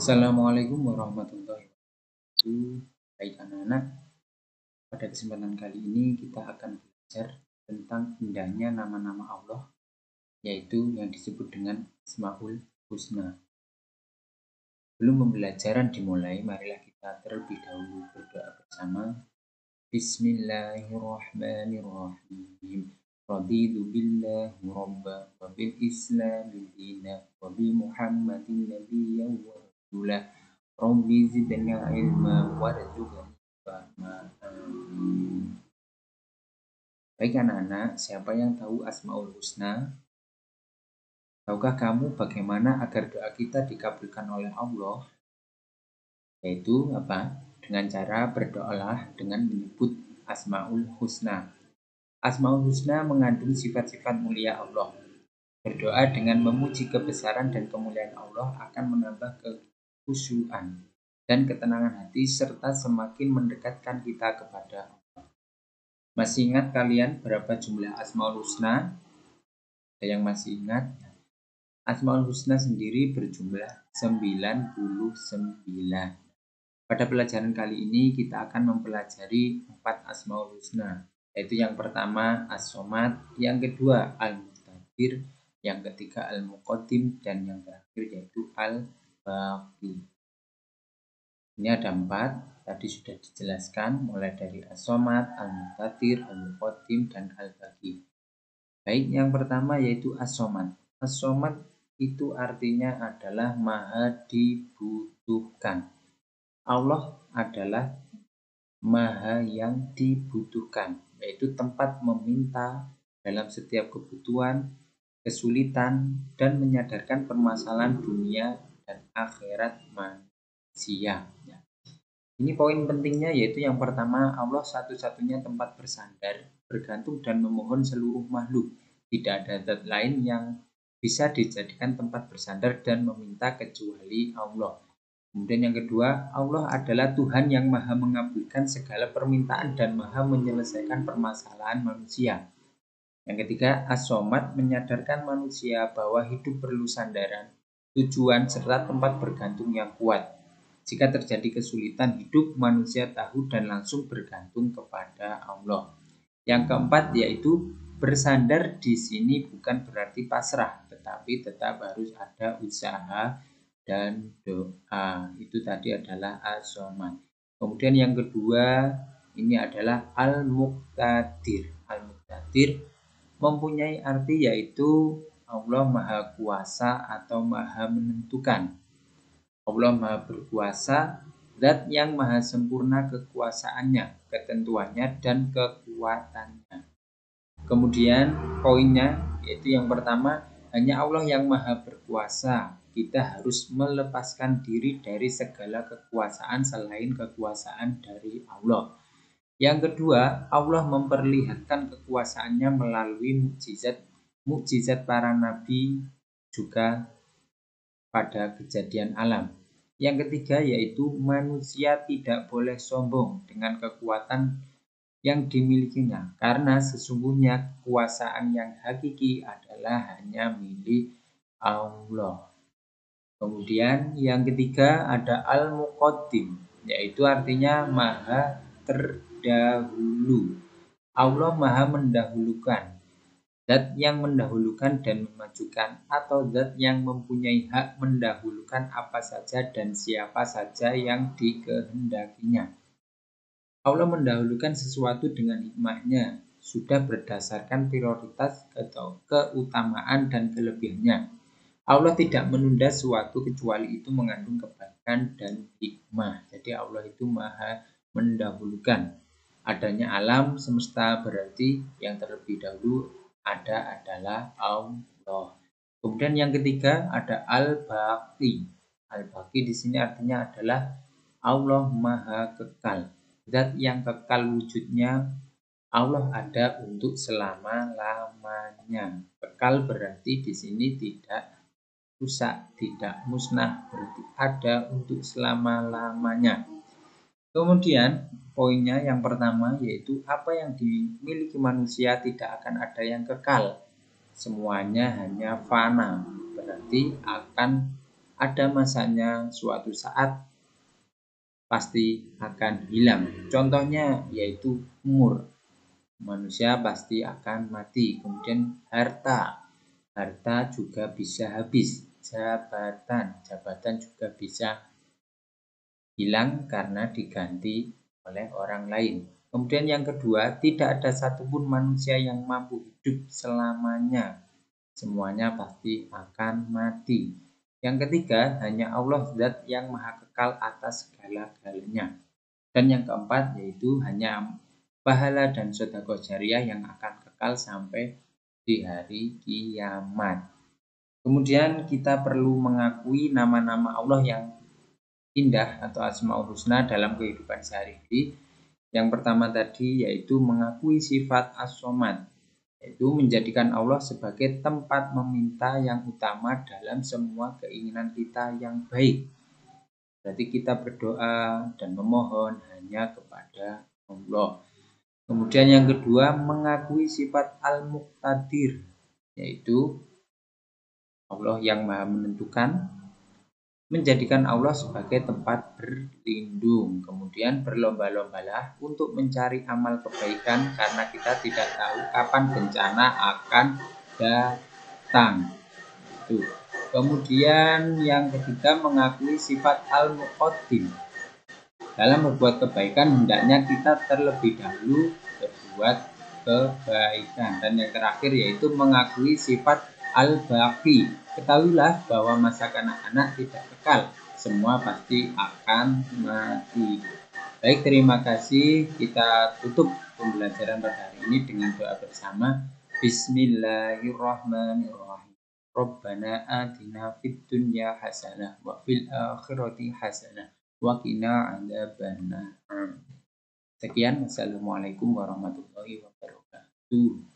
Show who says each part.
Speaker 1: Assalamualaikum warahmatullahi wabarakatuh. Baik anak-anak, pada kesempatan kali ini kita akan belajar tentang indahnya nama-nama Allah, yaitu yang disebut dengan Asmaul Husna. Sebelum pembelajaran dimulai, marilah kita terlebih dahulu berdoa bersama. Bismillahirrahmanirrahim. Raditu billahi rabba wa bil islami dina wa bi Muhammadin nabiyyan wa rasulah. Rabbi zidni ilma warzuqni fahma. Amin. Baik anak-anak, siapa yang tahu Asmaul Husna? Tahukah kamu bagaimana agar doa kita dikabulkan oleh Allah? Yaitu apa? Dengan cara berdoalah dengan menyebut Asmaul Husna. Asmaul Husna mengandung sifat-sifat mulia Allah. Berdoa dengan memuji kebesaran dan kemuliaan Allah akan menambah kekhusyuan dan ketenangan hati serta semakin mendekatkan kita kepada Allah. Masih ingat kalian berapa jumlah Asmaul Husna? Ada yang masih ingat? Asmaul Husna sendiri berjumlah 99. Pada pelajaran kali ini kita akan mempelajari 4 Asmaul Husna, yaitu yang pertama As-Somad, yang kedua Al-Muqtadir, yang ketiga Al-Muqaddim, dan yang terakhir yaitu Al-Baqi. Ini ada 4, tadi sudah dijelaskan mulai dari As-Somad, Al-Muqtadir, Al-Muqaddim, dan Al-Baqi. Baik, yang pertama yaitu As-Somad. As-Somad itu artinya adalah maha dibutuhkan. Allah adalah maha yang dibutuhkan, yaitu tempat meminta dalam setiap kebutuhan, kesulitan, dan menyadarkan permasalahan dunia dan akhirat manusia. Ini poin pentingnya, yaitu yang pertama, Allah satu-satunya tempat bersandar, bergantung dan memohon seluruh makhluk. Tidak ada zat lain yang bisa dijadikan tempat bersandar dan meminta kecuali Allah. Kemudian yang kedua, Allah adalah Tuhan yang maha mengabulkan segala permintaan dan maha menyelesaikan permasalahan manusia. Yang ketiga, As-Somad menyadarkan manusia bahwa hidup perlu sandaran, tujuan, serta tempat bergantung yang kuat. Jika terjadi kesulitan hidup, manusia tahu dan langsung bergantung kepada Allah. Yang keempat yaitu bersandar di sini bukan berarti pasrah, tetapi tetap harus ada usaha dan doa. Itu tadi adalah As-Somad. Kemudian yang kedua ini adalah Al-Muqtadir. Al-Muqtadir mempunyai arti yaitu Allah Maha Kuasa atau Maha Menentukan. Allah Maha Berkuasa, zat yang maha sempurna kekuasaannya, ketentuannya, dan kekuatannya. Kemudian poinnya yaitu yang pertama, hanya Allah yang maha berkuasa. Kita harus melepaskan diri dari segala kekuasaan selain kekuasaan dari Allah. Yang kedua, Allah memperlihatkan kekuasaannya melalui mukjizat para nabi, juga pada kejadian alam. Yang ketiga yaitu manusia tidak boleh sombong dengan kekuatan yang dimilikinya, karena sesungguhnya kekuasaan yang hakiki adalah hanya milik Allah. Kemudian yang ketiga ada Al-Muqaddim, yaitu artinya maha terdahulu. Allah maha mendahulukan, zat yang mendahulukan dan memajukan, atau zat yang mempunyai hak mendahulukan apa saja dan siapa saja yang dikehendakinya. Allah mendahulukan sesuatu dengan hikmahnya, sudah berdasarkan prioritas atau keutamaan dan kelebihannya. Allah tidak menunda sesuatu kecuali itu mengandung kebaikan dan hikmah. Jadi Allah itu maha mendahulukan. Adanya alam semesta berarti yang terlebih dahulu ada adalah Allah. Kemudian yang ketiga ada Al-Baqi. Al-Baqi di sini artinya adalah Allah maha kekal. Zat yang kekal wujudnya, Allah ada untuk selama-lamanya. Kekal berarti di sini tidak rusak, tidak musnah, berarti ada untuk selama-lamanya. Kemudian poinnya yang pertama yaitu apa yang dimiliki manusia tidak akan ada yang kekal. Semuanya hanya fana, berarti akan ada masanya, suatu saat pasti akan hilang. Contohnya yaitu umur. Manusia pasti akan mati. Kemudian harta. Harta juga bisa habis. Jabatan juga bisa hilang karena diganti oleh orang lain. Kemudian yang kedua, tidak ada satupun manusia yang mampu hidup selamanya. Semuanya pasti akan mati. Yang ketiga, hanya Allah zat yang maha kekal atas segala-galanya. Dan yang keempat, yaitu hanya pahala dan sedekah jariah yang akan kekal sampai di hari kiamat. Kemudian kita perlu mengakui nama-nama Allah yang indah atau Asmaul Husna dalam kehidupan sehari-hari. Yang pertama tadi yaitu mengakui sifat As-Somad, yaitu menjadikan Allah sebagai tempat meminta yang utama dalam semua keinginan kita yang baik. Berarti kita berdoa dan memohon hanya kepada Allah. Kemudian yang kedua, mengakui sifat Al-Muqtadir, yaitu Allah yang maha menentukan, menjadikan Allah sebagai tempat berlindung. Kemudian berlomba-lombalah untuk mencari amal kebaikan karena kita tidak tahu kapan bencana akan datang. Kemudian yang ketiga, mengakui sifat al-muqaddim. Dalam berbuat kebaikan hendaknya kita terlebih dahulu berbuat kebaikan. Dan yang terakhir yaitu mengakui sifat al-baqi. Ketahuilah bahwa masa kanak-kanak tidak kekal, semua pasti akan mati. Baik, terima kasih. Kita tutup pembelajaran pada hari ini dengan doa bersama. Bismillahirrahmanirrahim. Rabbana atina fid dunya hasanah wa fil akhirati hasanah wa qina adzabannar. Sekian, wassalamualaikum warahmatullahi wabarakatuh.